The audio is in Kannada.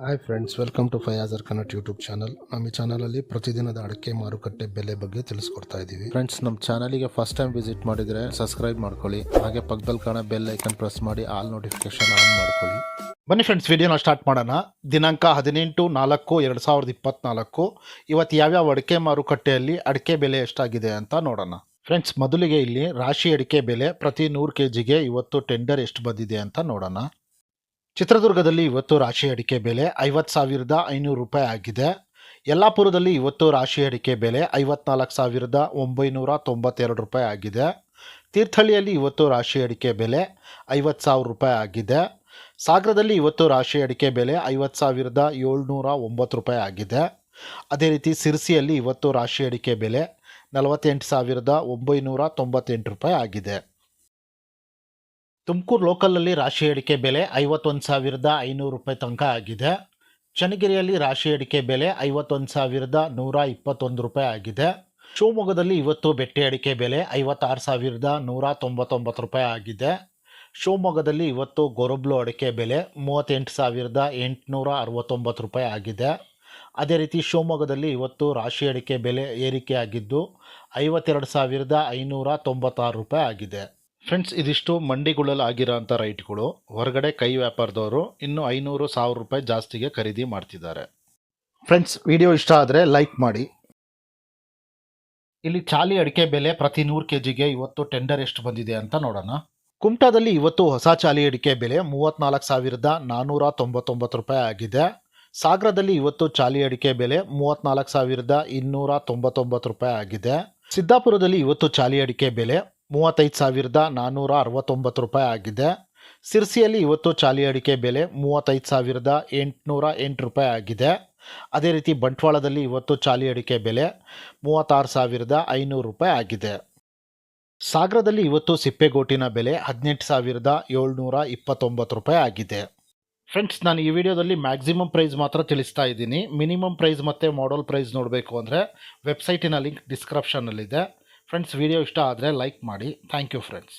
ಹಾಯ್ ಫ್ರೆಂಡ್ಸ್, ವೆಲ್ಕಮ್ ಟು ಫಯಾಜರ್ ಕನ್ನಡ ಯೂಟ್ಯೂಬ್ ಚಾನಲ್. ನಮ್ಮ ಈ ಚಾನಲಲ್ಲಿ ಪ್ರತಿದಿನದ ಅಡಿಕೆ ಮಾರುಕಟ್ಟೆ ಬೆಲೆ ಬಗ್ಗೆ ತಿಳಿಸ್ಕೊಡ್ತಾ ಇದ್ದೀವಿ. ಫ್ರೆಂಡ್ಸ್, ನಮ್ಮ ಚಾನಲಿಗೆ ಫಸ್ಟ್ ಟೈಮ್ ವಿಸಿಟ್ ಮಾಡಿದರೆ ಸಬ್ಸ್ಕ್ರೈಬ್ ಮಾಡ್ಕೊಳ್ಳಿ. ಹಾಗೆ ಪಕ್ಕದಲ್ಲಿ ಕಾಣೋ ಬೆಲ್ ಐಕನ್ ಪ್ರೆಸ್ ಮಾಡಿ ಆಲ್ ನೋಟಿಫಿಕೇಶನ್ ಆನ್ ಮಾಡ್ಕೊಳ್ಳಿ. ಬನ್ನಿ ಫ್ರೆಂಡ್ಸ್, ವಿಡಿಯೋನ ಸ್ಟಾರ್ಟ್ ಮಾಡೋಣ. ದಿನಾಂಕ 18/4/2024. ಇವತ್ತು ಯಾವ್ಯಾವ ಅಡಿಕೆ ಮಾರುಕಟ್ಟೆಯಲ್ಲಿ ಅಡಿಕೆ ಬೆಲೆ ಎಷ್ಟಾಗಿದೆ ಅಂತ ನೋಡೋಣ. ಫ್ರೆಂಡ್ಸ್, ಮೊದಲಿಗೆ ಇಲ್ಲಿ ರಾಶಿ ಅಡಿಕೆ ಬೆಲೆ ಪ್ರತಿ 100 kgಗೆ ಇವತ್ತು ಟೆಂಡರ್ ಎಷ್ಟು ಬಂದಿದೆ ಅಂತ ನೋಡೋಣ. ಚಿತ್ರದುರ್ಗದಲ್ಲಿ ಇವತ್ತು ರಾಶಿ ಅಡಿಕೆ ಬೆಲೆ 50,500 ರೂಪಾಯಿ ಆಗಿದೆ. ಯಲ್ಲಾಪುರದಲ್ಲಿ ಇವತ್ತು ರಾಶಿ ಅಡಿಕೆ ಬೆಲೆ 54,992 ರೂಪಾಯಿ ಆಗಿದೆ. ತೀರ್ಥಹಳ್ಳಿಯಲ್ಲಿ ಇವತ್ತು ರಾಶಿ ಅಡಿಕೆ ಬೆಲೆ 50,000 ರೂಪಾಯಿ ಆಗಿದೆ. ಸಾಗರದಲ್ಲಿ ಇವತ್ತು ರಾಶಿ ಅಡಿಕೆ ಬೆಲೆ 50,709 ರೂಪಾಯಿ ಆಗಿದೆ. ಅದೇ ರೀತಿ ಸಿರ್ಸಿಯಲ್ಲಿ ಇವತ್ತು ರಾಶಿ ಅಡಿಕೆ ಬೆಲೆ 48,998 ರೂಪಾಯಿ ಆಗಿದೆ. ತುಮಕೂರು ಲೋಕಲಲ್ಲಿ ರಾಶಿ ಅಡಿಕೆ ಬೆಲೆ 51,500 ರೂಪಾಯಿ ತನಕ ಆಗಿದೆ. ಚನ್ನಗಿರಿಯಲ್ಲಿ ರಾಶಿ ಅಡಿಕೆ ಬೆಲೆ 51,121 ರೂಪಾಯಿ ಆಗಿದೆ. ಶಿವಮೊಗ್ಗದಲ್ಲಿ ಇವತ್ತು ಬೆಟ್ಟೆ ಅಡಿಕೆ ಬೆಲೆ 56,199 ರೂಪಾಯಿ ಆಗಿದೆ. ಶಿವಮೊಗ್ಗದಲ್ಲಿ ಇವತ್ತು ಗೊರಬ್ಲು ಅಡಿಕೆ ಬೆಲೆ 38,869 ರೂಪಾಯಿ ಆಗಿದೆ. ಅದೇ ರೀತಿ ಶಿವಮೊಗ್ಗದಲ್ಲಿ ಇವತ್ತು ರಾಶಿ ಅಡಿಕೆ ಬೆಲೆ ಏರಿಕೆ ಆಗಿದ್ದು 52,596 ರೂಪಾಯಿ ಆಗಿದೆ. ಫ್ರೆಂಡ್ಸ್, ಇದಿಷ್ಟು ಮಂಡಿಗಳಲ್ಲಿ ಆಗಿರೋಂಥ ರೈಟ್ಗಳು. ಹೊರಗಡೆ ಕೈ ವ್ಯಾಪಾರದವರು ಇನ್ನೂ 500-1000 ರೂಪಾಯಿ ಜಾಸ್ತಿಗೆ ಖರೀದಿ ಮಾಡ್ತಿದ್ದಾರೆ. ಫ್ರೆಂಡ್ಸ್, ವಿಡಿಯೋ ಇಷ್ಟ ಆದರೆ ಲೈಕ್ ಮಾಡಿ. ಇಲ್ಲಿ ಚಾಲಿ ಅಡಿಕೆ ಬೆಲೆ ಪ್ರತಿ 100 kgಗೆ ಇವತ್ತು ಟೆಂಡರ್ ಎಷ್ಟು ಬಂದಿದೆ ಅಂತ ನೋಡೋಣ. ಕುಮಟಾದಲ್ಲಿ ಇವತ್ತು ಹೊಸ ಚಾಲಿ ಅಡಿಕೆ ಬೆಲೆ 34,499 ರೂಪಾಯಿ ಆಗಿದೆ. ಸಾಗರದಲ್ಲಿ ಇವತ್ತು ಚಾಲಿ ಅಡಿಕೆ ಬೆಲೆ 34,299 ರೂಪಾಯಿ ಆಗಿದೆ. ಸಿದ್ದಾಪುರದಲ್ಲಿ ಇವತ್ತು ಚಾಲಿ ಅಡಿಕೆ ಬೆಲೆ 35,469 ರೂಪಾಯಿ ಆಗಿದೆ. ಸಿರ್ಸಿಯಲ್ಲಿ ಇವತ್ತು ಚಾಲಿ ಅಡಿಕೆ ಬೆಲೆ 35,808 ರೂಪಾಯಿ ಆಗಿದೆ. ಅದೇ ರೀತಿ ಬಂಟ್ವಾಳದಲ್ಲಿ ಇವತ್ತು ಚಾಲಿ ಅಡಿಕೆ ಬೆಲೆ 36,500 ರೂಪಾಯಿ ಆಗಿದೆ. ಸಾಗರದಲ್ಲಿ ಇವತ್ತು ಸಿಪ್ಪೆಗೋಟಿನ ಬೆಲೆ 18,729 ರೂಪಾಯಿ ಆಗಿದೆ. ಫ್ರೆಂಡ್ಸ್, ನಾನು ಈ ವಿಡಿಯೋದಲ್ಲಿ ಮ್ಯಾಕ್ಸಿಮಮ್ ಪ್ರೈಸ್ ಮಾತ್ರ ತಿಳಿಸ್ತಾ ಇದ್ದೀನಿ. ಮಿನಿಮಮ್ ಪ್ರೈಸ್ ಮತ್ತು ಮಾಡಲ್ ಪ್ರೈಸ್ ನೋಡಬೇಕು ಅಂದರೆ ವೆಬ್ಸೈಟಿನ ಲಿಂಕ್ ಡಿಸ್ಕ್ರಿಪ್ಷನ್ನಲ್ಲಿದೆ. ಫ್ರೆಂಡ್ಸ್, ವಿಡಿಯೋ ಇಷ್ಟ ಆದರೆ ಲೈಕ್ ಮಾಡಿ. Thank you friends.